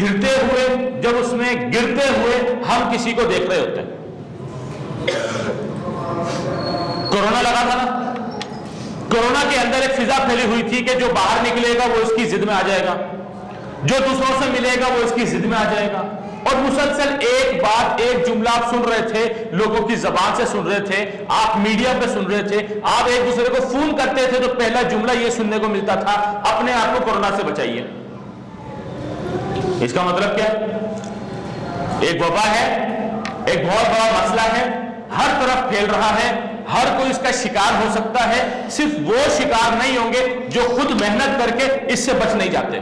گرتے ہوئے، جب اس میں گرتے ہوئے ہم کسی کو دیکھ رہے ہوتے ہیں. کورونا لگا تھا نا، کورونا کے اندر ایک فضا پھیلی ہوئی تھی کہ جو باہر نکلے گا وہ اس کی ضد میں آ جائے گا، جو دوسروں سے ملے گا وہ اس کی ضد میں آ جائے گا. اور مسلسل ایک بات، ایک جملہ آپ سن رہے تھے، لوگوں کی زبان سے سن رہے تھے، آپ میڈیا پہ سن رہے تھے، آپ ایک دوسرے کو فون کرتے تھے تو پہلا جملہ یہ سننے کو ملتا تھا، اپنے آپ کو کورونا سے بچائیے. اس کا مطلب کیا ہے؟ ایک وبا ہے، ایک بہت بڑا مسئلہ ہے، ہر طرف پھیل رہا ہے، ہر کوئی اس کا شکار ہو سکتا ہے. صرف وہ شکار نہیں ہوں گے جو خود محنت کر کے اس سے بچ نہیں جاتے.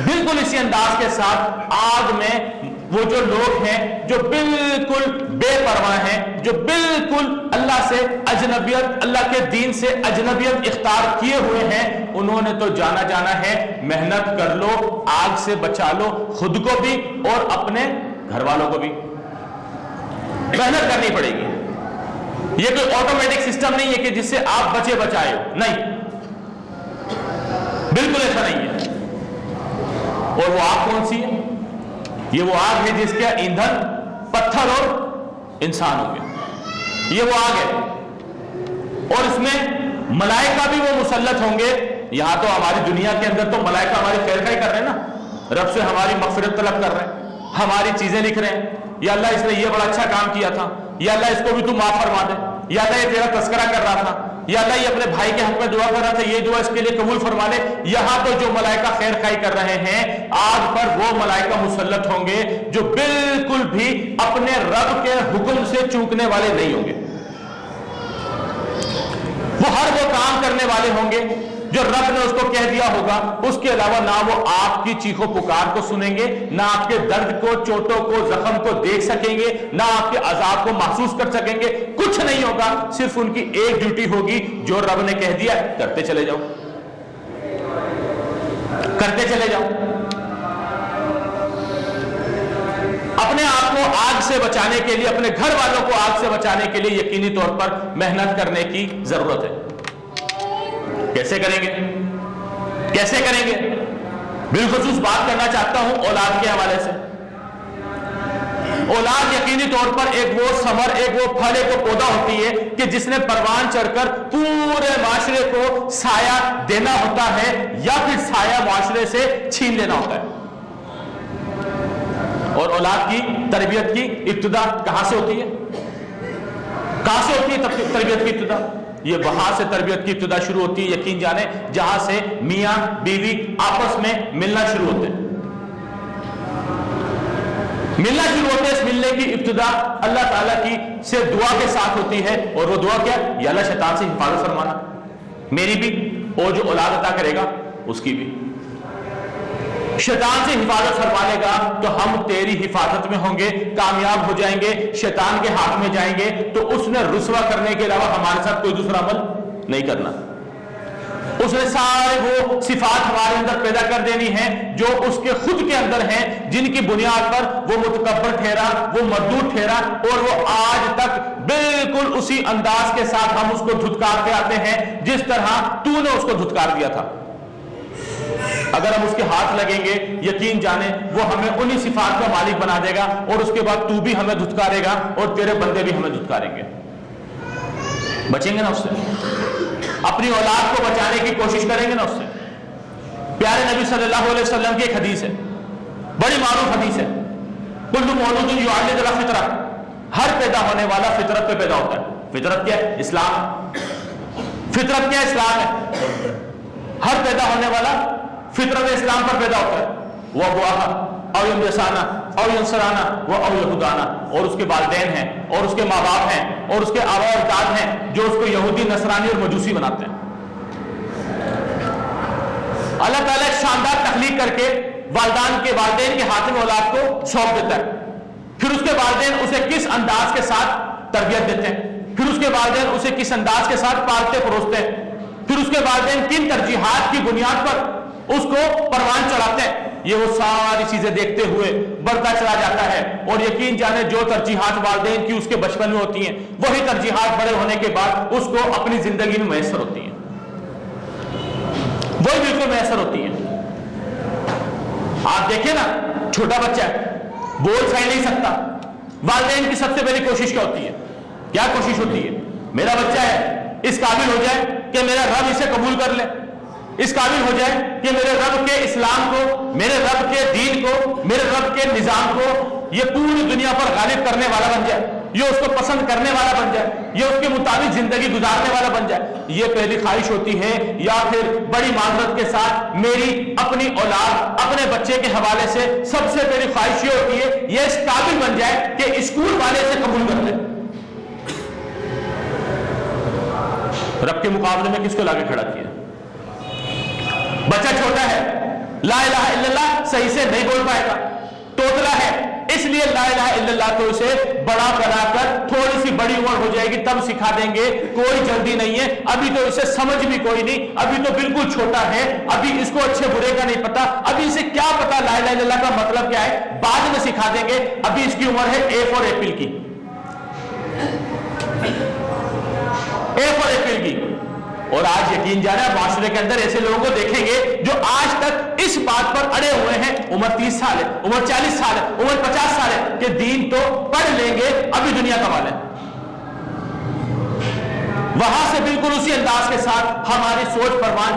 بالکل اسی انداز کے ساتھ آگ میں وہ جو لوگ ہیں جو بالکل بے پرواہ ہیں، جو بالکل اللہ سے اجنبیت، اللہ کے دین سے اجنبیت اختیار کیے ہوئے ہیں، انہوں نے تو جانا ہے محنت کر لو، آگ سے بچا لو، خود کو بھی اور اپنے گھر والوں کو بھی. محنت کرنی پڑے گی. یہ کوئی آٹومیٹک سسٹم نہیں ہے کہ جس سے آپ بچے بچائے، نہیں، بالکل ایسا نہیں ہے. اور وہ آگ کون سی ہے؟ یہ وہ آگ ہے جس کا ایندھن پتھر اور انسان ہو گیا. یہ وہ آگ ہے اور اس میں ملائکہ بھی وہ مسلط ہوں گے. یہاں تو ہماری دنیا کے اندر تو ملائکہ ہماری خیر خواہی کر رہے ہیں نا، رب سے ہماری مغفرت طلب کر رہے ہیں، ہماری چیزیں لکھ رہے ہیں، یا اللہ اس نے یہ بڑا اچھا کام کیا تھا، یا اللہ اس کو بھی تو معاف فرما دے، یا اللہ یہ تیرا تذکرہ کر رہا تھا، یا اللہ یہ اپنے بھائی کے حق میں دعا کر رہا تھا، یہ دعا اس کے لیے قبول فرما لے. یہاں تو جو ملائکہ خیر خواہی کر رہے ہیں، آگ پر وہ ملائکہ مسلط ہوں گے جو بالکل بھی اپنے رب کے حکم سے چوکنے والے نہیں ہوں گے. وہ ہر وہ کام کرنے والے ہوں گے جو رب نے اس کو کہہ دیا ہوگا. اس کے علاوہ نہ وہ آپ کی چیخو پکار کو سنیں گے، نہ آپ کے درد کو، چوٹوں کو، زخم کو دیکھ سکیں گے، نہ آپ کے عذاب کو محسوس کر سکیں گے. کچھ نہیں ہوگا. صرف ان کی ایک ڈیوٹی ہوگی، جو رب نے کہہ دیا کرتے چلے جاؤ، کرتے چلے جاؤ. اپنے آپ کو آگ سے بچانے کے لیے، اپنے گھر والوں کو آگ سے بچانے کے لیے یقینی طور پر محنت کرنے کی ضرورت ہے. کیسے کریں گے؟ کیسے کریں گے؟ بالخصوص بات کرنا چاہتا ہوں اولاد کے حوالے سے. اولاد یقینی طور پر ایک وہ ثمر، ایک وہ پھل، ایک وہ پودا ہوتی ہے کہ جس نے پروان چڑھ کر پورے معاشرے کو سایہ دینا ہوتا ہے یا پھر سایہ معاشرے سے چھین لینا ہوتا ہے. اور اولاد کی تربیت کی ابتدا کہاں سے ہوتی ہے؟ کہاں سے ہوتی ہے تربیت کی ابتدا؟ یہ وہاں سے تربیت کی ابتدا شروع ہوتی ہے، یقین جانے، جہاں سے میاں بیوی آپس میں ملنا شروع ہوتے ہیں. ملنا شروع ہوتے ہیں. اس ملنے کی ابتدا اللہ تعالیٰ کی سے دعا کے ساتھ ہوتی ہے. اور وہ دعا کیا؟ یا اللہ شیطان سے حفاظت فرمانا، میری بھی اور جو اولاد عطا کرے گا اس کی بھی. شیطان سے حفاظت فرما لے گا تو ہم تیری حفاظت میں ہوں گے، کامیاب ہو جائیں گے. شیطان کے ہاتھ میں جائیں گے تو اس نے رسوا کرنے کے علاوہ ہمارے ساتھ کوئی دوسرا عمل نہیں کرنا. اس نے سارے وہ صفات ہمارے اندر پیدا کر دینی ہیں جو اس کے خود کے اندر ہیں، جن کی بنیاد پر وہ متکبر ٹھہرا، وہ مردود ٹھہرا، اور وہ آج تک بالکل اسی انداز کے ساتھ ہم اس کو دھتکارتے آتے ہیں جس طرح تو نے اس کو دھتکار دیا تھا. اگر ہم اس کے ہاتھ لگیں گے، یقین جانے وہ ہمیں انہی صفات کا مالک بنا دے گا، اور اس کے بعد تو بھی ہمیں دھتکارے گا اور تیرے بندے بھی ہمیں دھتکاریں گے. بچیں گے نا اس سے؟ اپنی اولاد کو بچانے کی کوشش کریں گے نا اس سے؟ پیارے نبی صلی اللہ علیہ وسلم کی ایک حدیث ہے، بڑی معروف حدیث ہے، کل مولود یولد علی الفطرہ، ہر پیدا ہونے والا فطرت پہ پیدا ہوتا ہے. فطرت کیا ہے؟ اسلام. فطرت کیا ہے؟ اسلام ہے. ہر پیدا ہونے والا فطرت اسلام پر پیدا ہوتا ہے. وہ ابواہا او ینسانا او ینصرانا و او یہودانا، اور اس کے والدین ہیں اور اس کے ماں باپ ہیں اور اس کے آبا و اجداد ہیں جو اس کو یہودی، نصرانی اور مجوسی بناتے ہیں. اللہ تعالیٰ ایک شاندار تخلیق کر کے والدین کے ہاتھ میں اولاد کو سونپ دیتا ہے. پھر اس کے والدین اسے کس انداز کے ساتھ تربیت دیتے ہیں، پھر اس کے والدین اسے کس انداز کے ساتھ پالتے پروستے ہیں، پھر اس کے والدین کن ترجیحات کی بنیاد پر اس کو پروان چڑھاتے ہیں. یہ وہ ساری چیزیں دیکھتے ہوئے بڑھتا چلا جاتا ہے. اور یقین جانے جو ترجیحات والدین کی اس کے بچپن میں ہوتی ہیں، وہی ترجیحات بڑے ہونے کے بعد اس کو اپنی زندگی میں میسر ہوتی ہیں، وہی بالکل میسر ہوتی ہیں. آپ دیکھیں نا, چھوٹا بچہ ہے, بول صحیح نہیں سکتا, والدین کی سب سے پہلی کوشش کیا ہوتی ہے؟ کیا کوشش ہوتی ہے؟ میرا بچہ ہے, اس قابل ہو جائے کہ میرا رب اسے قبول کر لے, اس قابل ہو جائے کہ میرے رب کے اسلام کو, میرے رب کے دین کو, میرے رب کے نظام کو یہ پوری دنیا پر غالب کرنے والا بن جائے, یہ اس کو پسند کرنے والا بن جائے, یہ اس کے مطابق زندگی گزارنے والا بن جائے. یہ پہلی خواہش ہوتی ہے. یا پھر بڑی معذرت کے ساتھ میری اپنی اولاد, اپنے بچے کے حوالے سے سب سے پہلی خواہش یہ ہوتی ہے یہ اس قابل بن جائے کہ اسکول والے سے قبول کر لے. رب کے مقابلے میں کس کو لاگے کھڑا کیا؟ بچہ چھوٹا ہے, لا الہ الا اللہ صحیح سے نہیں بول پائے گا, توتلا ہے, اس لیے لا الہ الا اللہ تو اسے بڑا بنا کر تھوڑی سی بڑی عمر ہو جائے گی تب سکھا دیں گے, کوئی جلدی نہیں ہے, ابھی تو اسے سمجھ بھی کوئی نہیں, ابھی تو بالکل چھوٹا ہے, ابھی اس کو اچھے برے کا نہیں پتا, ابھی اسے کیا پتا لا الہ الا اللہ کا مطلب کیا ہے, بعد میں سکھا دیں گے. ابھی اس کی عمر ہے اے فار ایپل کی, اے فار ایپل کی. اور آج یقین جانا معاشرے کے اندر ایسے لوگوں کو دیکھیں گے جو آج تک اس بات پر اڑے ہوئے ہیں, عمر 30 سال ہے, عمر 40 سال ہے, عمر 50 سال ہے, کہ دین تو پڑھ لیں گے ابھی دنیا کما لیں. وہاں سے بالکل اسی انداز کے ساتھ ہماری سوچ پروان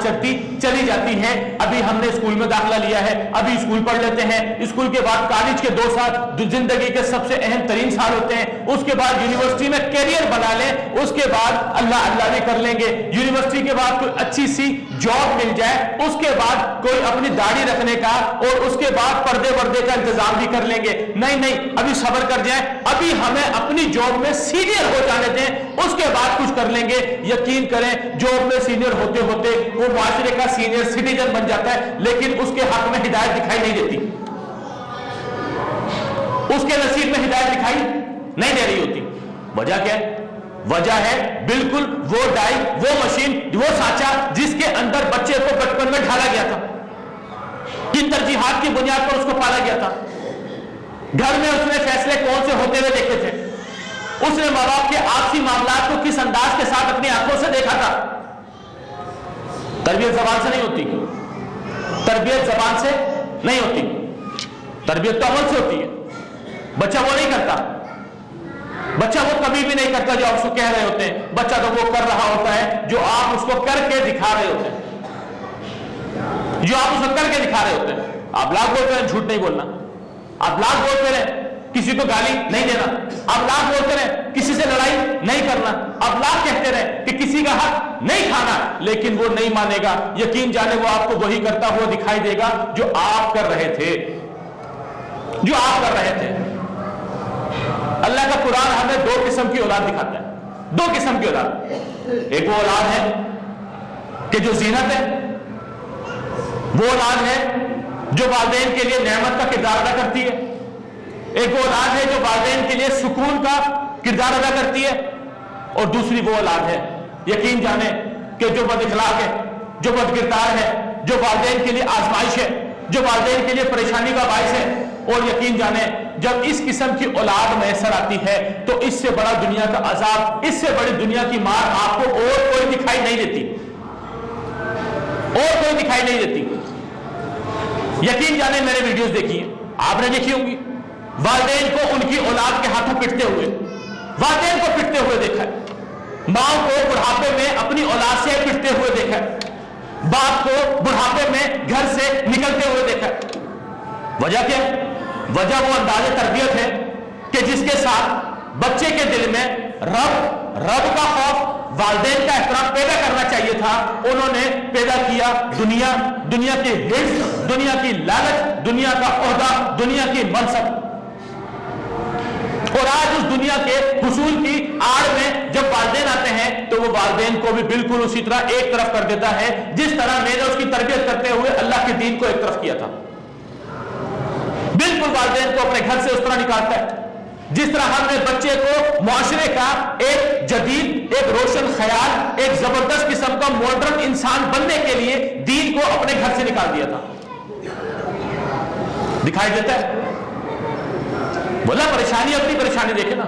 چلی جاتی ہے. ابھی ہم نے اسکول میں داخلہ لیا ہے, ابھی اسکول پڑھ لیتے ہیں, اسکول کے بعد کالج کے 2 سال زندگی کے سب سے اہم ترین سال ہوتے ہیں, اس کے بعد یونیورسٹی میں کیریئر بنا لیں, اس کے بعد اللہ اللہ بھی کر لیں گے, یونیورسٹی کے بعد کوئی اچھی سی جاب مل جائے, اس کے بعد کوئی اپنی داڑھی رکھنے کا اور اس کے بعد پردے وردے کا انتظام بھی کر لیں گے. نہیں, ابھی صبر کر جائیں, ابھی ہمیں اپنی جاب میں سینئر ہو جانے دیں, اس کے بعد کچھ کر لیں گے. یقین کریں جاب میں سینئر ہوتے ہوتے وہ معاشرے کا سینئر سٹیزن بن جاتا ہے, لیکن اس کے حق میں ہدایت دکھائی نہیں دیتی, اس کے نصیب میں ہدایت دکھائی نہیں دے رہی ہوتی. وجہ کیا ہے؟ وجہ ہے بالکل وہ ڈائی, وہ مشین, وہ سانچہ جس کے اندر بچے کو بچپن میں ڈھالا گیا تھا, کن ترجیحات کی بنیاد پر اس کو پالا گیا تھا, گھر میں اس نے فیصلے کون سے ہوتے ہوئے دیکھے تھے, اس نے ماں باپ کے آپسی معاملات کو کس انداز کے ساتھ اپنی آنکھوں سے دیکھا تھا. تربیت زبان سے نہیں ہوتی, تربیت زبان سے نہیں ہوتی, تربیت تو عمل سے ہوتی ہے. بچہ وہ نہیں کرتا, بچہ وہ کبھی بھی نہیں کرتا جو آپ اس کو کہہ رہے ہوتے ہیں, بچہ تو وہ کر رہا ہوتا ہے جو آپ اس کو کر کے دکھا رہے ہوتے ہیں, جو آپ اس کو کر کے دکھا رہے ہوتے ہیں. آپ لاکھ بولتے ہیں جھوٹ نہیں بولنا, آپ لاکھ بولتے رہے کسی کو گالی نہیں دینا, آپ لاکھ بولتے رہے کسی سے لڑائی نہیں کرنا, آپ لاکھ کہتے رہے کہ کسی کا حق نہیں کھانا, لیکن وہ نہیں مانے گا. یقین جانے وہ آپ کو وہی کرتا ہوا دکھائی دے گا جو آپ کر رہے تھے, جو آپ کر رہے تھے. اللہ کا قرآن ہمیں 2 قسم کی اولاد دکھاتا ہے, 2 قسم کی اولاد. ایک وہ اولاد ہے کہ جو زینت ہے, وہ اولاد ہے جو والدین کے لیے نعمت کا کردار ادا کرتی ہے, ایک وہ اولاد ہے جو والدین کے لیے سکون کا کردار ادا کرتی ہے, اور دوسری وہ اولاد ہے یقین جانے کہ جو بد اخلاق ہے, جو بد کردار ہے, جو والدین کے لیے آزمائش ہے, جو والدین کے لیے پریشانی کا باعث ہے. اور یقین جانے جب اس قسم کی اولاد میسر آتی ہے تو اس سے بڑا دنیا کا عذاب, اس سے بڑی دنیا کی مار آپ کو اور کوئی دکھائی نہیں دیتی, اور کوئی دکھائی نہیں دیتی. یقین جانے میں نے ویڈیوز دیکھی ہیں, آپ نے دیکھی ہوں گی, والدین کو ان کی اولاد کے ہاتھوں پٹتے ہوئے, والدین کو پٹتے ہوئے دیکھا ہے, ماں کو بڑھاپے میں اپنی اولاد سے پٹتے ہوئے دیکھا ہے, باپ کو بڑھاپے میں گھر سے نکلتے ہوئے دیکھا ہے. وجہ کیا ہے؟ وجہ وہ انداز تربیت ہے کہ جس کے ساتھ بچے کے دل میں رب کا خوف, والدین کا احترام پیدا کرنا چاہیے تھا, انہوں نے پیدا کیا دنیا کی حرص, دنیا کی لالچ, دنیا کا عہدہ, دنیا کی منصب. اور آج اس دنیا کے حصول کی آڑ میں جب والدین آتے ہیں تو وہ والدین کو بھی بالکل اسی طرح ایک طرف کر دیتا ہے جس طرح میں نے اس کی تربیت کرتے ہوئے اللہ کے دین کو ایک طرف کیا تھا. بالکل والدین کو اپنے گھر سے اس طرح نکالتا ہے جس طرح ہم نے بچے کو معاشرے کا ایک جدید, ایک روشن خیال, ایک زبردست قسم کا ماڈرن انسان بننے کے لیے دین کو اپنے گھر سے نکال دیا تھا. دکھائی دیتا ہے؟ بولا پریشانی, اپنی پریشانی دیکھیں نا,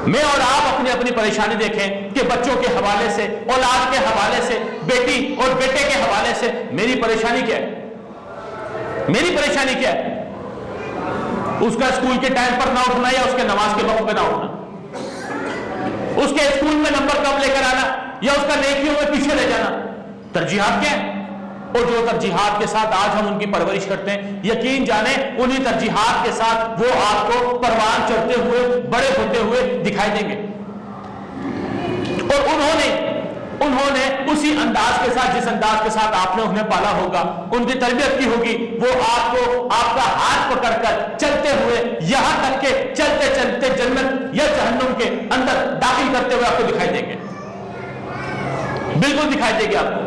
میں اور آپ اپنی پریشانی دیکھیں کہ بچوں کے حوالے سے, اولاد کے حوالے سے, بیٹی اور بیٹے کے حوالے سے میری پریشانی کیا ہے. میری پریشانی کیا ہے؟ اس کا اسکول کے ٹائم پر نہ اٹھنا یا اس کے نماز کے وقت پہ نہ اٹھنا، اس کے اسکول میں نمبر کم لے کر آنا یا اس کا نیکیوں میں پیچھے لے جانا، ترجیحات کیا ہیں؟ اور جو ترجیحات کے ساتھ آج ہم ان کی پرورش کرتے ہیں، یقین جانیں انہی ترجیحات کے ساتھ وہ آپ کو پروان چڑھتے ہوئے بڑے ہوتے ہوئے دکھائی دیں گے، اور انہوں نے اسی انداز کے ساتھ، جس انداز کے ساتھ آپ نے انہیں پالا ہوگا، ان کی تربیت کی ہوگی، وہ آپ کو آپ کا ہاتھ پکڑ کر چلتے ہوئے یہاں تک کہ چلتے چلتے جنت یا جہنم کے اندر داخل کرتے ہوئے آپ کو دکھائی دیں گے، بالکل دکھائی دے گی آپ کو۔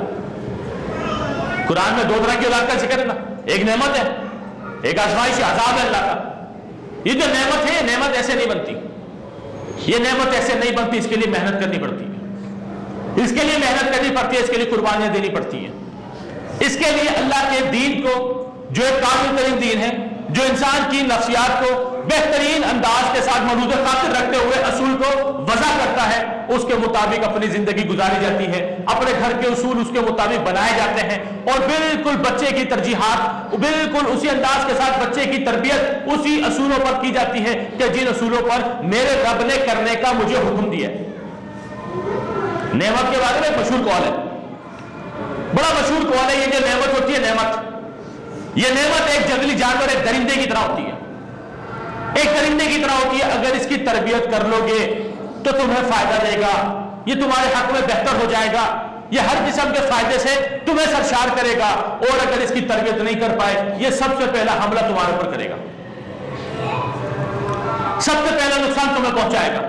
قرآن میں 2 طرح کی اولاد کا ذکر ہے نا، ایک نعمت ہے، ایک آزمائش عذاب ہے اللہ کا۔ یہ جو نعمت ہے، یہ نعمت ایسے نہیں بنتی، یہ نعمت ایسے نہیں بنتی، اس کے لیے محنت کرنی پڑتی ہے، اس کے لیے محنت کرنی پڑتی ہے، اس کے لیے قربانیاں دینی پڑتی ہیں، اس کے لیے اللہ کے دین کو، جو ایک کامل ترین دین ہے، جو انسان کی نفسیات کو بہترین انداز کے ساتھ ملحوظ خاطر رکھتے ہوئے اصول کو وضع کرتا ہے، اس کے مطابق اپنی زندگی گزاری جاتی ہے، اپنے گھر کے اصول اس کے مطابق بنائے جاتے ہیں، اور بالکل بچے کی ترجیحات بالکل اسی انداز کے ساتھ بچے کی تربیت اسی اصولوں پر کی جاتی ہے کہ جن اصولوں پر میرے رب نے کرنے کا مجھے حکم دیا ہے۔ نعمت کے بارے میں ایک مشہور قول ہے، بڑا مشہور قول ہے، یہ جو نعمت ہوتی ہے، یہ نعمت ایک جنگلی جانور، ایک درندے کی طرح ہوتی ہے، ایک درندے کی طرح ہوتی ہے، اگر اس کی تربیت کر لو گے تو تمہیں فائدہ دے گا، یہ تمہارے حق میں بہتر ہو جائے گا، یہ ہر قسم کے فائدے سے تمہیں سرشار کرے گا، اور اگر اس کی تربیت نہیں کر پائے، یہ سب سے پہلا حملہ تمہارے اوپر کرے گا، سب سے پہلا نقصان تمہیں پہنچائے گا۔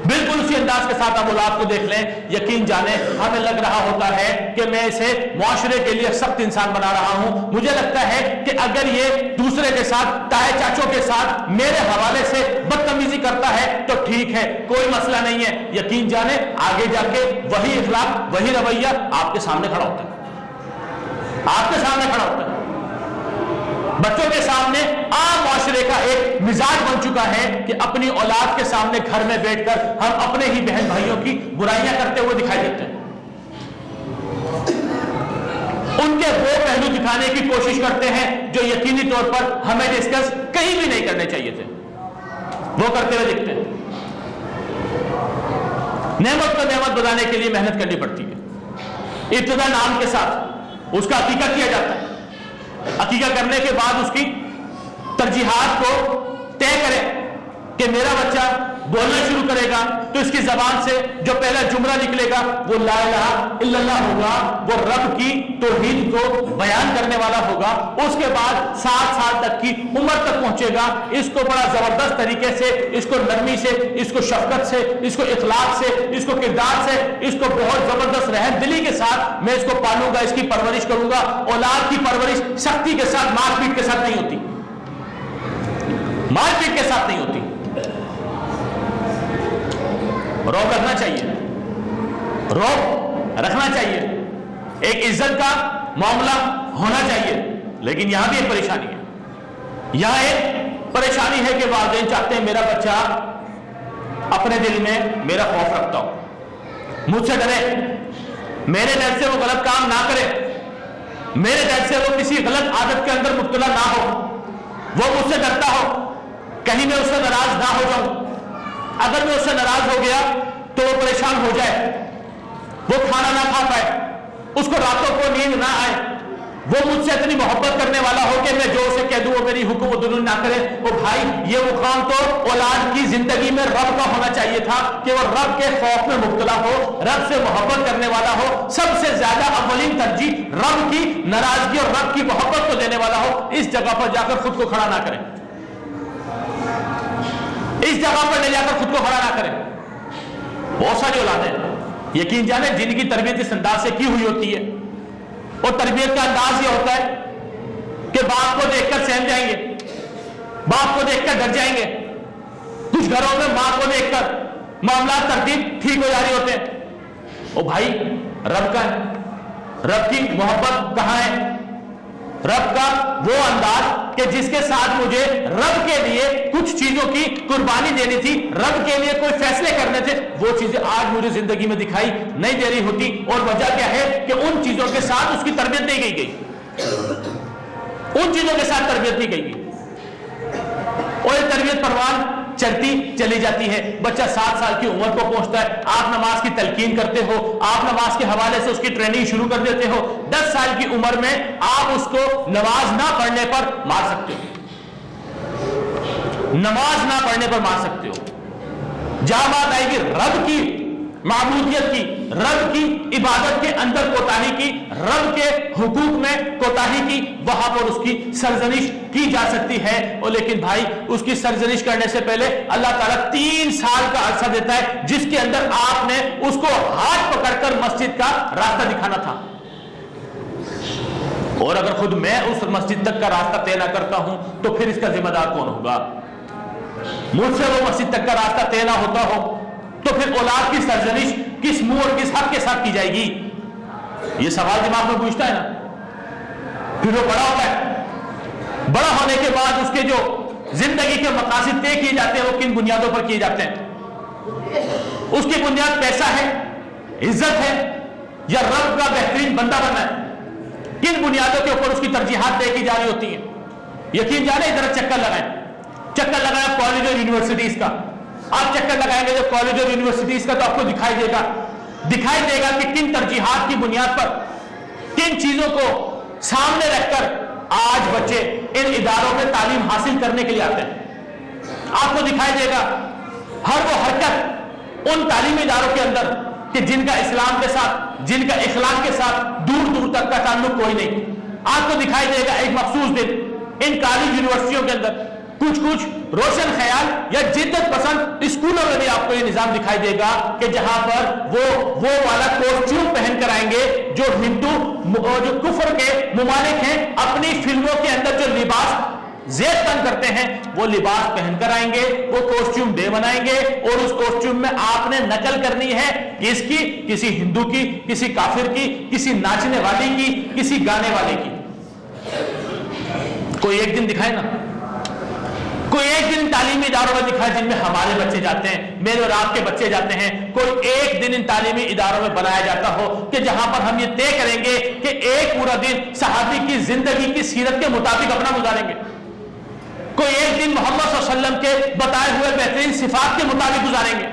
بالکل اسی انداز کے ساتھ آپ اولاد کو دیکھ لیں، یقین جانیں ہمیں لگ رہا ہوتا ہے کہ میں اسے معاشرے کے لیے سخت انسان بنا رہا ہوں، مجھے لگتا ہے کہ اگر یہ دوسرے کے ساتھ، تائے چاچوں کے ساتھ میرے حوالے سے بدتمیزی کرتا ہے تو ٹھیک ہے، کوئی مسئلہ نہیں ہے، یقین جانیں آگے جا کے وہی اخلاق، وہی رویہ آپ کے سامنے کھڑا ہوتا ہے، آپ کے سامنے کھڑا ہوتا ہے۔ بچوں کے سامنے عام معاشرے کا ایک مزاج بن چکا ہے کہ اپنی اولاد کے سامنے گھر میں بیٹھ کر ہم اپنے ہی بہن بھائیوں کی برائیاں کرتے ہوئے دکھائی دیتے ہیں، ان کے وہ پہلو دکھانے کی کوشش کرتے ہیں جو یقینی طور پر ہمیں ڈسکس کہیں بھی نہیں کرنے چاہیے تھے، وہ کرتے ہوئے دکھتے ہیں۔ نعمت کو نعمت بنانے کے لیے محنت کرنی پڑتی ہے، ابتدا نام کے ساتھ اس کا عقیقہ کیا جاتا ہے، عقیقہ کرنے کے بعد اس کی ترجیحات کو طے کریں کہ میرا بچہ بولنا شروع کرے گا تو اس کی زبان سے جو پہلا جملہ نکلے گا وہ لا الہ الا اللہ ہوگا، وہ رب کی توحید کو بیان کرنے والا ہوگا، اس کے بعد 7 سال تک کی عمر تک پہنچے گا، اس کو بڑا زبردست طریقے سے، اس کو نرمی سے، اس کو شفقت سے، اس کو اخلاق سے، اس کو کردار سے، اس کو بہت زبردست رحم دلی کے ساتھ میں اس کو پالوں گا، اس کی پرورش کروں گا۔ اولاد کی پرورش سختی کے ساتھ، مار پیٹ کے ساتھ نہیں ہوتی، مار پیٹ کے ساتھ نہیں ہوتی، روب رکھنا چاہیے، روب رکھنا چاہیے، ایک عزت کا معاملہ ہونا چاہیے۔ لیکن یہاں بھی ایک پریشانی ہے، یہاں ایک پریشانی ہے کہ والدین چاہتے ہیں میرا بچہ اپنے دل میں میرا خوف رکھتا ہو، مجھ سے ڈرے، میرے ڈر سے وہ غلط کام نہ کرے، میرے ڈر سے وہ کسی غلط عادت کے اندر مبتلا نہ ہو، وہ مجھ سے ڈرتا ہو، کہیں میں اس سے ناراض نہ ہو جاؤں، اگر میں اس سے ناراض ہو گیا تو وہ پریشان ہو جائے، وہ کھانا نہ کھا پائے، اس کو راتوں کو نیند نہ آئے، وہ مجھ سے اتنی محبت کرنے والا ہو کہ میں جو اسے کہہ دوں وہ میری حکم و دنوں نہ کرے۔ وہ بھائی یہ مقام تو اولاد کی زندگی میں رب کا ہونا چاہیے تھا کہ وہ رب کے خوف میں مبتلا ہو، رب سے محبت کرنے والا ہو، سب سے زیادہ اولین ترجیح رب کی ناراضگی اور رب کی محبت کو دینے والا ہو۔ اس جگہ پر جا کر خود کو کھڑا نہ کریں، اس جگہ پر لے جا کر خود کو کھڑا نہ کریں۔ بہت ساری اولادیں یقین جانیں جن کی تربیت اس انداز سے کی ہوئی ہوتی ہے، اور تربیت کا انداز یہ ہوتا ہے کہ باپ کو دیکھ کر سہم جائیں گے، باپ کو دیکھ کر ڈر جائیں گے، کچھ گھروں میں ماں کو دیکھ کر معاملات ترتیب ٹھیک ہو جا رہے ہوتے ہیں۔ او بھائی رب کا ہے، رب کی محبت کہاں ہے؟ رب کا وہ انداز کہ جس کے ساتھ مجھے رب کے لیے کچھ چیزوں کی قربانی دینی تھی، رب کے لیے کوئی فیصلے کرنے تھے، وہ چیزیں آج مجھے زندگی میں دکھائی نہیں دے رہی ہوتی، اور وجہ کیا ہے کہ ان چیزوں کے ساتھ اس کی تربیت نہیں کی گئی، ان چیزوں کے ساتھ تربیت نہیں گئی اور یہ تربیت پروان چلتی چلی جاتی ہے. بچہ 7 سال کی عمر کو پہنچتا ہے, آپ نماز کی تلقین کرتے ہو, آپ نماز کے حوالے سے اس کی ٹریننگ شروع کر دیتے ہو. 10 سال کی عمر میں آپ اس کو نماز نہ پڑھنے پر مار سکتے ہو, نماز نہ پڑھنے پر مار سکتے ہو. جہاں بات آئے گی رب کی معبودیت کی, رب کی عبادت کے اندر کوتاہی کی, رب کے حقوق میں کوتاہی کی, وہاں پر اس کی سرزنش کی جا سکتی ہے. اور لیکن بھائی اس کی سرزنش کرنے سے پہلے اللہ تعالیٰ 3 سال کا عرصہ دیتا ہے جس کے اندر آپ نے اس کو ہاتھ پکڑ کر مسجد کا راستہ دکھانا تھا. اور اگر خود میں اس مسجد تک کا راستہ طے نہ کرتا ہوں تو پھر اس کا ذمہ دار کون ہوگا؟ مجھ سے وہ مسجد تک کا راستہ طے نہ ہوتا ہو تو پھر اولاد کی سرزنش کس منہ اور کس حق کے ساتھ کی جائے گی؟ یہ سوال دماغ میں پوچھتا ہے نا. پھر وہ بڑا ہوتا ہے, بڑا ہونے کے بعد اس کے جو زندگی کے مقاصد طے کیے جاتے ہیں وہ کن بنیادوں پر کیے جاتے ہیں؟ اس کی بنیاد پیسہ ہے, عزت ہے, یا رب کا بہترین بندہ بننا ہے؟ کن بنیادوں کے اوپر اس کی ترجیحات طے کی جا رہی ہوتی ہیں؟ یقین جانے ادھر چکر لگائیں کالج اور یونیورسٹیز کا. آپ چکر لگائیں گے جو کالج اور یونیورسٹیز کا تو آپ کو دکھائی دے گا کہ کن ترجیحات کی بنیاد پر, کن چیزوں کو سامنے رکھ کر آج بچے ان اداروں میں تعلیم حاصل کرنے کے لیے آتے ہیں. آپ کو دکھائی دے گا ہر وہ حرکت ان تعلیمی اداروں کے اندر کہ جن کا اسلام کے ساتھ, جن کا اخلاق کے ساتھ دور دور تک کا تعلق کوئی نہیں. آپ کو دکھائی دے گا ایک مخصوص دن ان کالج یونیورسٹیوں کے اندر کچھ روشن خیال یا جدت پسند اسکولوں میں بھی آپ کو یہ نظام دکھائی دے گا کہ جہاں پر وہ والا کوسٹیوم پہن کر آئیں گے جو ہندو جو کفر کے ممالک ہیں اپنی فلموں کے اندر جو لباس زیب بند کرتے ہیں وہ لباس پہن کر آئیں گے, وہ کوسٹیوم ڈے منائیں گے اور اس کوسٹیوم میں آپ نے نقل کرنی ہے کس کی؟ کسی ہندو کی, کسی کافر کی, کسی ناچنے والی کی, کسی گانے والے کی. کوئی ایک دن دکھائے نا, کوئی ایک دن تعلیمی اداروں میں دکھائے جن میں ہمارے بچے جاتے ہیں, میرے اور آپ کے بچے جاتے ہیں. کوئی ایک دن ان تعلیمی اداروں میں بنایا جاتا ہو کہ جہاں پر ہم یہ طے کریں گے کہ ایک پورا دن صحابی کی زندگی کی سیرت کے مطابق اپنا گزاریں گے. کوئی ایک دن محمد صلی اللہ علیہ وسلم کے بتائے ہوئے بہترین صفات کے مطابق گزاریں گے.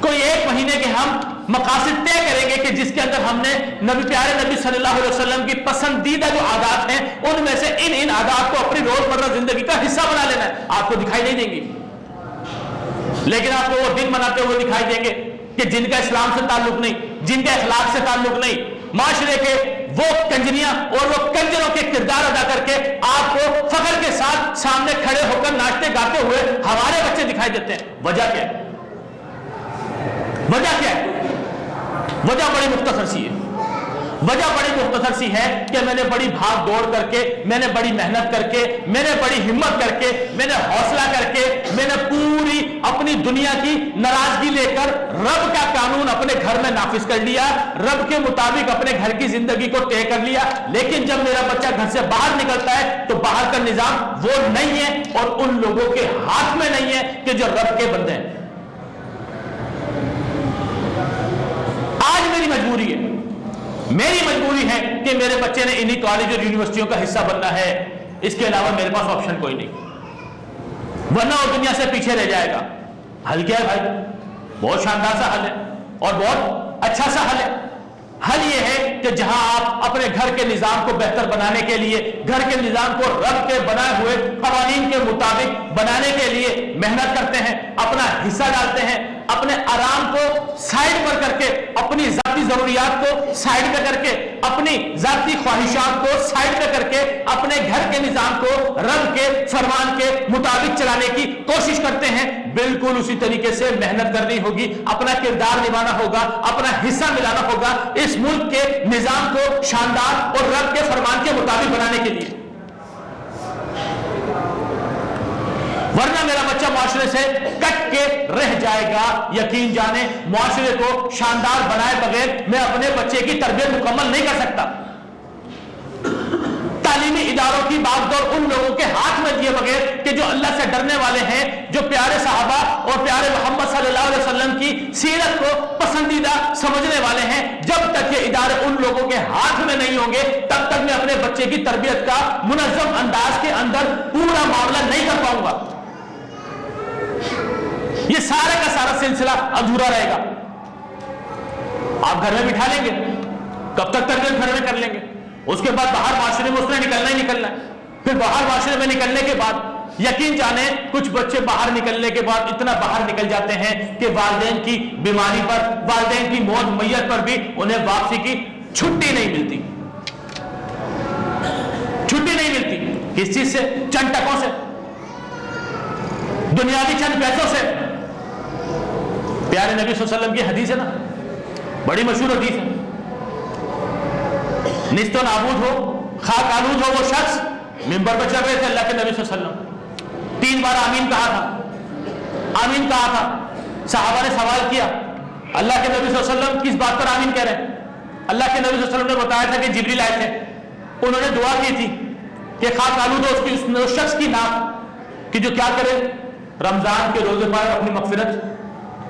کوئی ایک مہینے کے ہم مقاصد طے کریں گے کہ جس کے اندر ہم نے پیارے نبی صلی اللہ علیہ وسلم کی پسندیدہ جو عادات ہیں ان میں سے ان عادات کو اپنی روزمرہ زندگی کا حصہ بنا لینا ہے. آپ کو دکھائی نہیں دیں گی, لیکن آپ کو وہ دن مناتے ہوئے دکھائی دیں گے کہ جن کا اسلام سے تعلق نہیں, جن کا اخلاق سے تعلق نہیں, معاشرے کے وہ کنجریاں اور وہ کنجروں کے کردار ادا کر کے آپ کو فخر کے ساتھ سامنے کھڑے ہو کر ناچتے گاتے ہوئے ہمارے بچے دکھائی دیتے ہیں. وجہ کیا ہے؟ وجہ کیا ہے؟ وجہ بڑی مختصر سی ہے. وجہ بڑی مختصر سی ہے کہ میں نے بڑی بھاگ دوڑ کر کے, میں نے بڑی محنت کر کے, میں نے بڑی ہمت کر کے, میں نے حوصلہ کر کے, میں نے پوری اپنی دنیا کی ناراضگی لے کر رب کا قانون اپنے گھر میں نافذ کر لیا, رب کے مطابق اپنے گھر کی زندگی کو طے کر لیا. لیکن جب میرا بچہ گھر سے باہر نکلتا ہے تو باہر کا نظام وہ نہیں ہے اور ان لوگوں کے ہاتھ میں نہیں ہے کہ جو رب کے بندے ہیں. آج میری مجبوری ہے, میری مجبوری ہے کہ میرے بچے نے انہی کالج اور یونیورسٹیوں کا حصہ بننا ہے. اس کے علاوہ میرے پاس آپشن کوئی نہیں, ورنہ وہ دنیا سے پیچھے رہ جائے گا. حل کیا ہے بھائی؟ بہت شاندار سا حل ہے اور بہت اچھا سا حل ہے. حل یہ ہے کہ جہاں آپ اپنے گھر کے نظام کو بہتر بنانے کے لیے, گھر کے نظام کو رب کے بنائے ہوئے قوانین کے مطابق بنانے کے لیے محنت کرتے ہیں, اپنا حصہ ڈالتے ہیں, اپنے آرام کو سائڈ پر کر کے, اپنی ذاتی ضروریات کو سائڈ پہ کر کے, اپنی ذاتی خواہشات کو سائڈ پہ کر کے اپنے گھر کے نظام کو رب کے فرمان کے مطابق چلانے کی کوشش کرتے ہیں. بالکل اسی طریقے سے محنت کرنی ہوگی, اپنا کردار نبھانا ہوگا, اپنا حصہ ملانا ہوگا اس ملک کے نظام کو شاندار اور رب کے فرمان کے مطابق بنانے کے لیے. ورنہ میرا بچہ معاشرے سے کٹ کے رہ جائے گا. یقین جانے معاشرے کو شاندار بنائے بغیر میں اپنے بچے کی تربیت مکمل نہیں کر سکتا. تعلیمی اداروں کی باغ دور ان لوگوں کے ہاتھ میں دیے بغیر کہ جو اللہ سے ڈرنے والے ہیں, جو پیارے صحابہ اور پیارے محمد صلی اللہ علیہ وسلم کی سیرت کو پسند پسندیدہ سمجھنے والے ہیں، جب تک یہ ادارے ان لوگوں کے ہاتھ میں نہیں ہوں گے تب تک میں اپنے بچے کی تربیت کا منظم انداز کے اندر پورا معاملہ نہیں کر پاؤں گا. یہ سارا کا سارا سلسلہ ادھورا رہے گا. آپ گھر میں بٹھا لیں گے، کب تک تربیت گھر میں کر لیں گے؟ اس کے بعد باہر معاشرے میں اس نے نکلنا ہی نکلنا ہے. پھر باہر معاشرے میں نکلنے کے بعد یقین جانیں کچھ بچے باہر نکلنے کے بعد اتنا باہر نکل جاتے ہیں کہ والدین کی بیماری پر، والدین کی موت میت پر بھی انہیں واپسی کی چھٹی نہیں ملتی. چھٹی نہیں ملتی. کس چیز سے؟ چند ٹکوں سے، دنیاوی چند پیسوں سے. پیارے نبی صلی اللہ علیہ وسلم کی حدیث ہے نا، بڑی مشہور حدیث ہے، نیست و نابود ہو، خاک آلود ہو وہ شخص. منبر پر چل رہے تھے اللہ کے نبی صلی اللہ علیہ وسلم، 3 بار آمین کہا تھا، آمین کہا تھا. صحابہ نے سوال کیا اللہ کے نبی صلی اللہ علیہ وسلم کس بات پر آمین کہہ رہے ہیں؟ اللہ کے نبی صلی اللہ علیہ وسلم نے بتایا تھا کہ جبریل آئے تھے، انہوں نے دعا کی تھی کہ خاک آلود ہو اس شخص کی نام کہ جو کیا کرے، رمضان کے روزے پر اپنی مغفرت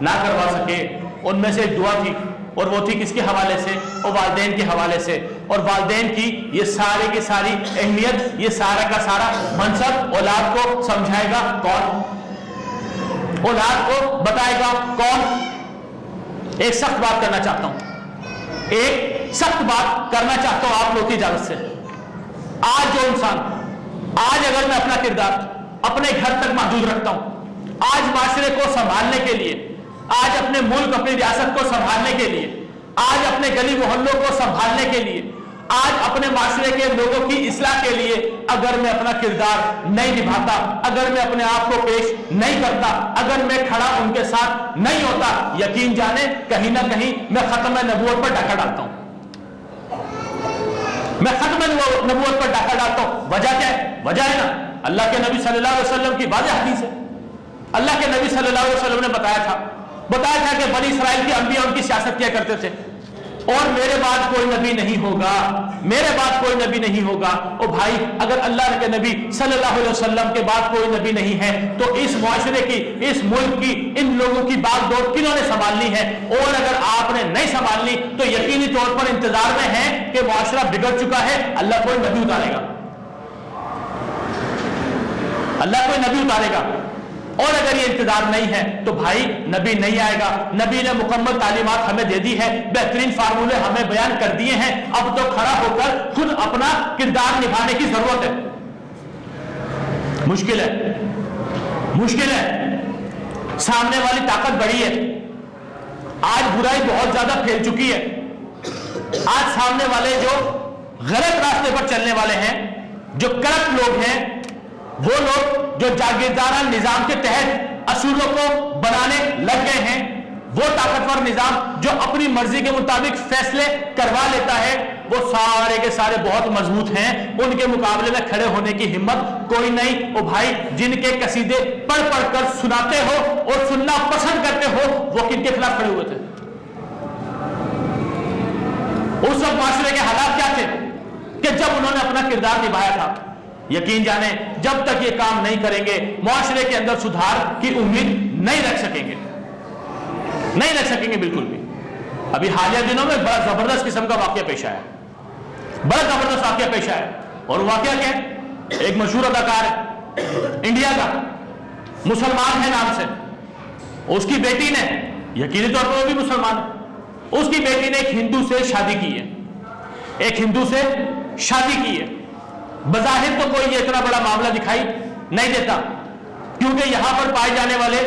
نہ کروا سکے. ان میں سے ایک دعا تھی اور وہ تھی کس کے حوالے سے؟ اور والدین کے حوالے سے. اور والدین کی یہ سارے کی ساری اہمیت، یہ سارا کا سارا منصب اولاد کو سمجھائے گا کون؟ اولاد کو بتائے گا کون؟ ایک سخت بات کرنا چاہتا ہوں، ایک سخت بات کرنا چاہتا ہوں آپ لوگ کی اجازت سے. آج جو انسان، آج اگر میں اپنا کردار اپنے گھر تک محدود رکھتا ہوں، آج معاشرے کو سنبھالنے کے لیے، آج اپنے ملک اپنی ریاست کو سنبھالنے کے لیے، آج اپنے گلی محلوں کو سنبھالنے کے لیے، آج اپنے معاشرے کے لوگوں کی اصلاح کے لیے اگر میں اپنا کردار نہیں نبھاتا، اگر میں اپنے آپ کو پیش نہیں کرتا، اگر میں کھڑا ان کے ساتھ نہیں ہوتا، یقین جانیں کہیں نہ کہیں میں ختم نبوت پر ڈاکہ ڈالتا ہوں. میں ختم نبوت پر ڈاکہ ڈالتا ہوں. وجہ کیا ہے؟ وجہ ہے نا اللہ کے نبی صلی اللہ علیہ وسلم کی واضح حدیث ہے. اللہ کے نبی صلی اللہ علیہ وسلم نے بتایا تھا کہ بنی اسرائیل کے انبیاء ان کی سیاست کیا کرتے تھے، اور میرے بعد کوئی نبی نہیں ہوگا، میرے بعد کوئی نبی نہیں ہوگا. اور بھائی اگر اللہ کے نبی صلی اللہ علیہ وسلم کے بعد کوئی نبی نہیں ہے تو اس معاشرے کی، اس ملک کی، ان لوگوں کی باغ دور کنہوں نے سنبھالنی ہے؟ اور اگر آپ نے نہیں سنبھالنی تو یقینی طور پر انتظار میں ہے کہ معاشرہ بگڑ چکا ہے، اللہ کوئی نبی اتارے گا، اللہ کوئی نبی اتارے گا. اور اگر یہ انتظار نہیں ہے تو بھائی نبی نہیں آئے گا. نبی نے مکمل تعلیمات ہمیں دے دی ہے، بہترین فارمولے ہمیں بیان کر دیے ہیں. اب تو کھڑا ہو کر خود اپنا کردار نبھانے کی ضرورت ہے. مشکل ہے، مشکل ہے، سامنے والی طاقت بڑی ہے. آج برائی بہت زیادہ پھیل چکی ہے. آج سامنے والے جو غلط راستے پر چلنے والے ہیں، جو کرپٹ لوگ ہیں، وہ لوگ جو جاگیردارانہ نظام کے تحت اصولوں کو بنانے لگ گئے ہیں، وہ طاقتور نظام جو اپنی مرضی کے مطابق فیصلے کروا لیتا ہے، وہ سارے کے سارے بہت مضبوط ہیں. ان کے مقابلے میں کھڑے ہونے کی ہمت کوئی نہیں. او بھائی جن کے قصیدے پڑھ پڑھ کر سناتے ہو اور سننا پسند کرتے ہو، وہ کن کے خلاف کھڑے ہوئے تھے؟ اس وقت معاشرے کے حالات کیا تھے کہ جب انہوں نے اپنا کردار نبھایا تھا؟ یقین جانیں جب تک یہ کام نہیں کریں گے معاشرے کے اندر سدھار کی امید نہیں رکھ سکیں گے، نہیں رکھ سکیں گے بالکل بھی. ابھی حالیہ دنوں میں بڑا زبردست قسم کا واقعہ پیش آیا، بڑا زبردست واقعہ پیش آیا. اور واقعہ کیا ہے؟ ایک مشہور اداکار ہے انڈیا کا، مسلمان ہے نام سے، اس کی بیٹی نے، یقینی طور پر وہ بھی مسلمان ہے، اس کی بیٹی نے ایک ہندو سے شادی کی ہے، ایک ہندو سے شادی کی ہے. بظاہر تو کوئی یہ اتنا بڑا معاملہ دکھائی نہیں دیتا، کیونکہ یہاں پر پائے جانے والے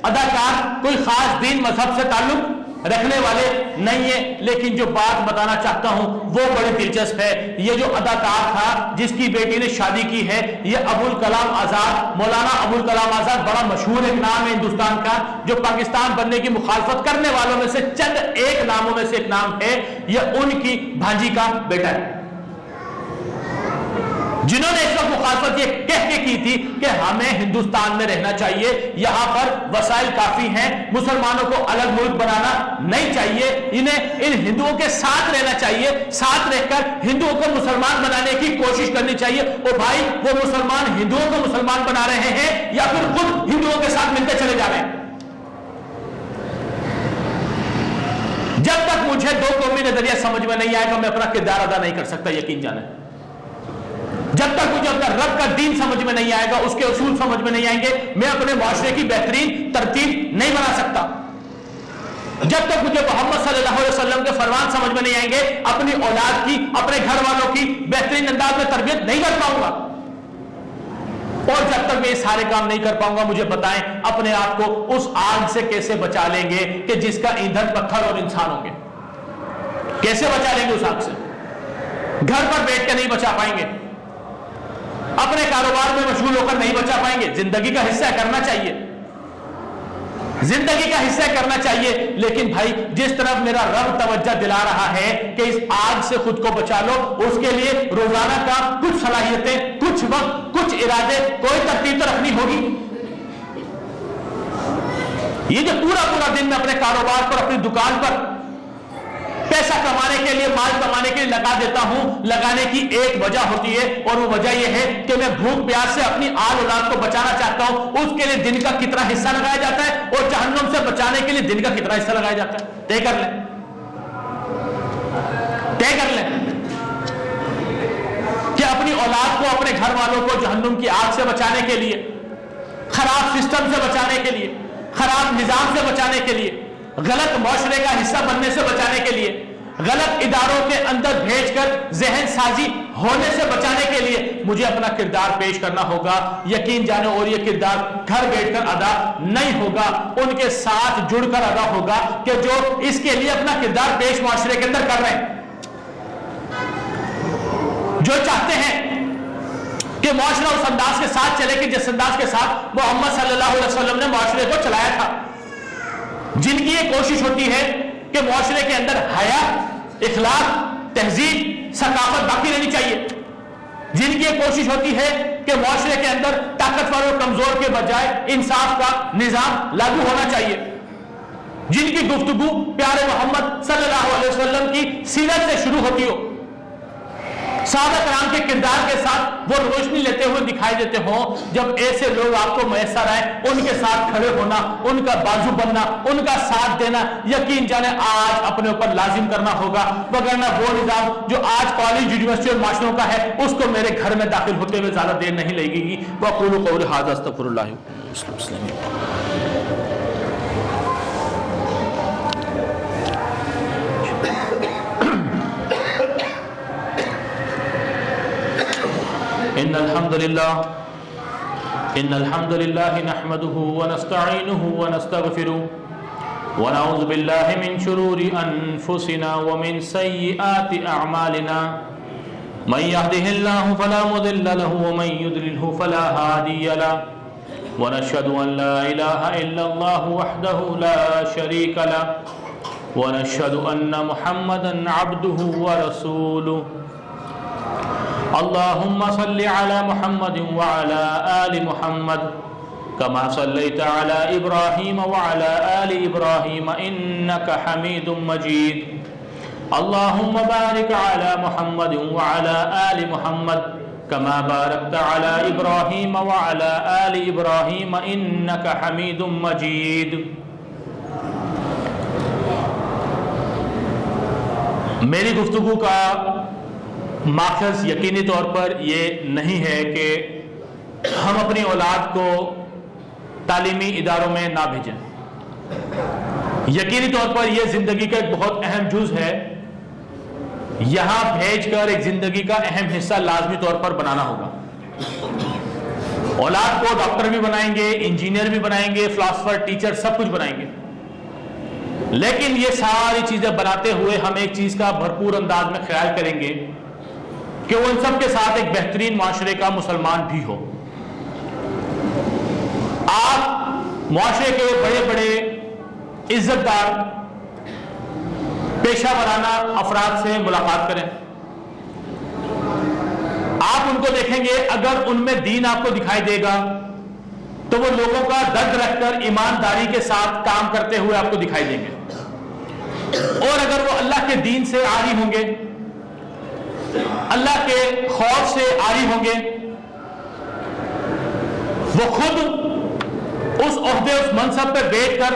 اداکار کوئی خاص دین مذہب سے تعلق رکھنے والے نہیں ہیں. لیکن جو بات بتانا چاہتا ہوں وہ بڑی دلچسپ ہے. یہ جو اداکار تھا جس کی بیٹی نے شادی کی ہے، یہ ابوالکلام آزاد، مولانا ابوالکلام آزاد، بڑا مشہور ایک نام ہے ہندوستان کا، جو پاکستان بننے کی مخالفت کرنے والوں میں سے چند ایک ناموں میں سے ایک نام ہے. یہ ان کی بھانجی کا بیٹا ہے، جنہوں نے اس وقت مخالفت یہ کہہ کے کی تھی کہ ہمیں ہندوستان میں رہنا چاہیے، یہاں پر وسائل کافی ہیں، مسلمانوں کو الگ ملک بنانا نہیں چاہیے، انہیں ان ہندوؤں کے ساتھ رہنا چاہیے، ساتھ رہ کر ہندوؤں کو مسلمان بنانے کی کوشش کرنی چاہیے. اور بھائی وہ مسلمان ہندوؤں کو مسلمان بنا رہے ہیں یا پھر خود ہندوؤں کے ساتھ ملتے چلے جا رہے ہیں؟ مجھے دو قومی نظریہ سمجھ میں نہیں آئے گا میں اپنا کردار ادا نہیں کر سکتا. یقین جانے جب تک مجھے اپنا رب کا دین سمجھ میں نہیں آئے گا, اس کے اصول سمجھ میں نہیں آئیں گے, میں اپنے معاشرے کی بہترین ترتیب نہیں بنا سکتا. جب تک مجھے محمد صلی اللہ علیہ وسلم کے فرمان سمجھ میں نہیں آئیں گے, اپنی اولاد کی, اپنے گھر والوں کی بہترین انداز میں تربیت نہیں کر پاؤں گا. اور جب تک میں یہ سارے کام نہیں کر پاؤں گا, مجھے بتائیں اپنے آپ کو اس آگ سے کیسے بچا لیں گے کہ جس کا ایندھن پتھر اور انسان ہوں گے؟ کیسے بچا لیں گے اس آگ سے؟ گھر پر بیٹھ کے نہیں بچا پائیں گے, اپنے کاروبار میں مشغول ہو کر نہیں بچا پائیں گے. زندگی کا حصہ کرنا چاہیے, زندگی کا حصہ کرنا چاہیے. لیکن بھائی جس طرف میرا رب توجہ دلا رہا ہے کہ اس آگ سے خود کو بچا لو, اس کے لیے روزانہ کا کچھ صلاحیتیں, کچھ وقت, کچھ ارادے, کوئی ترتیب تو رکھنی ہوگی. یہ جو پورا دن میں اپنے کاروبار پر, اپنی دکان پر پیسہ کمانے کے لیے, مال کمانے کے لیے لگا دیتا ہوں, لگانے کی ایک وجہ ہوتی ہے, اور وہ وجہ یہ ہے کہ میں بھوک پیاس سے اپنی آل اولاد کو بچانا چاہتا ہوں. اس کے لیے دن کا کتنا حصہ لگایا جاتا ہے, اور جہنم سے بچانے کے لیے دن کا کتنا حصہ لگایا جاتا ہے. طے کر لیں, طے کر لیں کہ اپنی اولاد کو, اپنے گھر والوں کو جہنم کی آگ سے بچانے کے لیے, خراب سسٹم سے بچانے کے لیے, خراب نظام سے بچانے کے لیے, غلط معاشرے کا حصہ بننے سے بچانے کے لیے, غلط اداروں کے اندر بھیج کر ذہن سازی ہونے سے بچانے کے لیے مجھے اپنا کردار پیش کرنا ہوگا. یقین جانے, اور یہ کردار گھر بیٹھ کر ادا نہیں ہوگا, ان کے ساتھ جڑ کر ادا ہوگا کہ جو اس کے لیے اپنا کردار پیش معاشرے کے اندر کر رہے ہیں, جو چاہتے ہیں کہ معاشرہ اس انداز کے ساتھ چلے کہ جس انداز کے ساتھ محمد صلی اللہ علیہ وسلم نے معاشرے کو چلایا تھا. جن کی یہ کوشش ہوتی ہے کہ معاشرے کے اندر حیا, اخلاق, تہذیب, ثقافت باقی رہنی چاہیے. جن کی یہ کوشش ہوتی ہے کہ معاشرے کے اندر طاقتور اور کمزور کے بجائے انصاف کا نظام لاگو ہونا چاہیے. جن کی گفتگو پیارے محمد صلی اللہ علیہ وسلم کی سیرت سے شروع ہوتی ہو, صحابہ کرام کے کردار کے ساتھ وہ روشنی لیتے ہوئے دکھائی دیتے ہوں. جب ایسے لوگ آپ کو میسر آئے, ان کے ساتھ کھڑے ہونا, ان کا بازو بننا, ان کا ساتھ دینا یقین جانے آج اپنے اوپر لازم کرنا ہوگا. وگرنہ وہ نظام جو آج کالج, یونیورسٹی اور معاشروں کا ہے, اس کو میرے گھر میں داخل ہوتے ہوئے زیادہ دیر نہیں لگے گی. وَقُولُوا قَوْلِي هَٰذَا أَسْتَغْفِرُ اللَّهَ. إن الحمد لله نحمده ونستعينه ونستغفره ونعوذ بالله من شرور أنفسنا ومن سيئات أعمالنا. من يهده الله فلا مضل له ومن يضلله فلا هادي له. ونشهد أن لا إله إلا الله وحده لا شريك له ونشهد أن محمدا عبده ورسوله. اللهم صل على محمد وعلى آل محمد كما صليت على إبراهيم وعلى آل إبراهيم إنك حميد مجيد. اللهم بارك على محمد وعلى آل محمد كما باركت على إبراهيم وعلى آل إبراهيم إنك حميد مجيد. میری گفتگو کا ماخذ یقینی طور پر یہ نہیں ہے کہ ہم اپنی اولاد کو تعلیمی اداروں میں نہ بھیجیں. یقینی طور پر یہ زندگی کا ایک بہت اہم جز ہے. یہاں بھیج کر ایک زندگی کا اہم حصہ لازمی طور پر بنانا ہوگا. اولاد کو ڈاکٹر بھی بنائیں گے, انجینئر بھی بنائیں گے, فلاسفر, ٹیچر, سب کچھ بنائیں گے. لیکن یہ ساری چیزیں بناتے ہوئے ہم ایک چیز کا بھرپور انداز میں خیال کریں گے کہ وہ ان سب کے ساتھ ایک بہترین معاشرے کا مسلمان بھی ہو. آپ معاشرے کے بڑے بڑے عزت دار, پیشہ ورانہ افراد سے ملاقات کریں. آپ ان کو دیکھیں گے, اگر ان میں دین آپ کو دکھائی دے گا تو وہ لوگوں کا درد رکھ کر ایمانداری کے ساتھ کام کرتے ہوئے آپ کو دکھائی دیں گے. اور اگر وہ اللہ کے دین سے عاری ہوں گے, اللہ کے خوف سے عاری ہوں گے, وہ خود اس عہدے, اس منصب پہ بیٹھ کر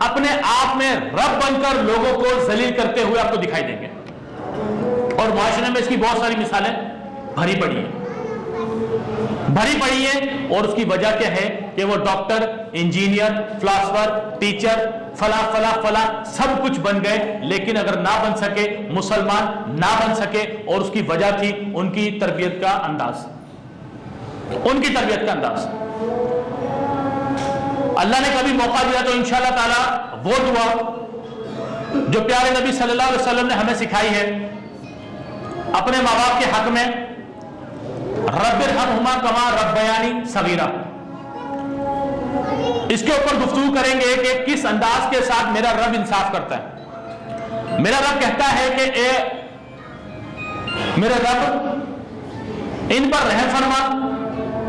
اپنے آپ میں رب بن کر لوگوں کو ذلیل کرتے ہوئے آپ کو دکھائی دیں گے، اور معاشرے میں اس کی بہت ساری مثالیں بھری پڑی ہیں اور اس کی وجہ کیا ہے کہ وہ ڈاکٹر، انجینئر، فلاسفر، ٹیچر، فلاں فلاں فلاں سب کچھ بن گئے، لیکن اگر نہ بن سکے، مسلمان نہ بن سکے، اور اس کی وجہ تھی ان کی تربیت کا انداز، اللہ نے کبھی موقع دیا تو انشاءاللہ تعالی وہ دعا جو پیارے نبی صلی اللہ علیہ وسلم نے ہمیں سکھائی ہے اپنے ماں باپ کے حق میں، رب ارحمہما کما ربیانی صغیرا، اس کے اوپر گفتگو کریں گے کہ کس انداز کے ساتھ میرا رب انصاف کرتا ہے۔ میرا رب کہتا ہے کہ اے میرے رب ان پر رحم فرما،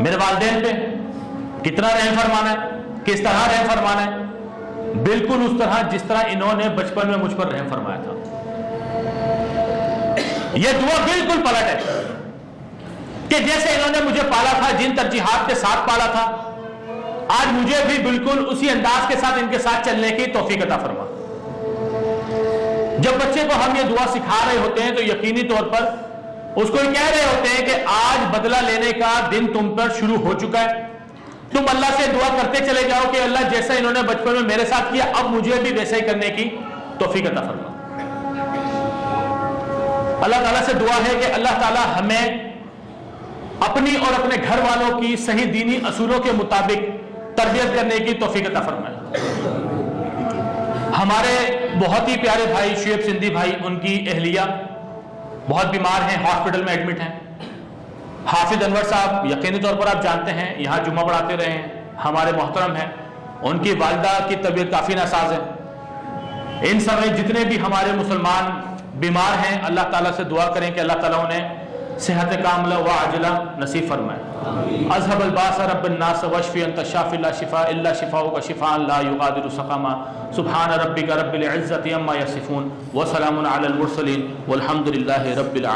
میرے والدین پہ کتنا رحم فرمانا ہے، کس طرح رحم فرمانا ہے، بالکل اس طرح جس طرح انہوں نے بچپن میں مجھ پر رحم فرمایا تھا۔ یہ دعا بالکل پلٹ ہے کہ جیسے انہوں نے مجھے پالا تھا، جن ترجیحات کے ساتھ پالا تھا، آج مجھے بھی بالکل اسی انداز کے ساتھ ان کے ساتھ چلنے کی توفیق عطا فرما۔ جب بچے کو ہم یہ دعا سکھا رہے ہوتے ہیں تو یقینی طور پر اس کو یہ کہہ رہے ہوتے ہیں کہ آج بدلہ لینے کا دن تم پر شروع ہو چکا ہے، تم اللہ سے دعا کرتے چلے جاؤ کہ اللہ جیسا انہوں نے بچپن میں میرے ساتھ کیا اب مجھے بھی ویسا ہی کرنے کی توفیق عطا فرما۔ اللہ تعالیٰ سے دعا ہے کہ اللہ تعالیٰ ہمیں اپنی اور اپنے گھر والوں کی صحیح دینی اصولوں کے مطابق تربیت کرنے کی توفیق عطا فرمائے۔ ہمارے بہت ہی پیارے بھائی شعیب سندھی بھائی، ان کی اہلیہ بہت بیمار ہیں، ہاسپٹل میں ایڈمٹ ہیں۔ حافظ انور صاحب یقینی طور پر آپ جانتے ہیں، یہاں جمعہ پڑھاتے رہے ہیں، ہمارے محترم ہیں، ان کی والدہ کی طبیعت کافی ناساز ہے۔ ان سمیت جتنے بھی ہمارے مسلمان بیمار ہیں، اللہ تعالیٰ سے دعا کریں کہ اللہ تعالیٰ انہیں صحت کاملہ و عاجلہ نصیب فرمائے۔ اذهب الباس رب الناس واشفی انت الشافی لا شفاء الا شفاؤک شفاء لا یغادر سقما۔ سبحان ربک رب العزة عما یصفون وسلام علی المرسلین والحمد للہ رب العالمین۔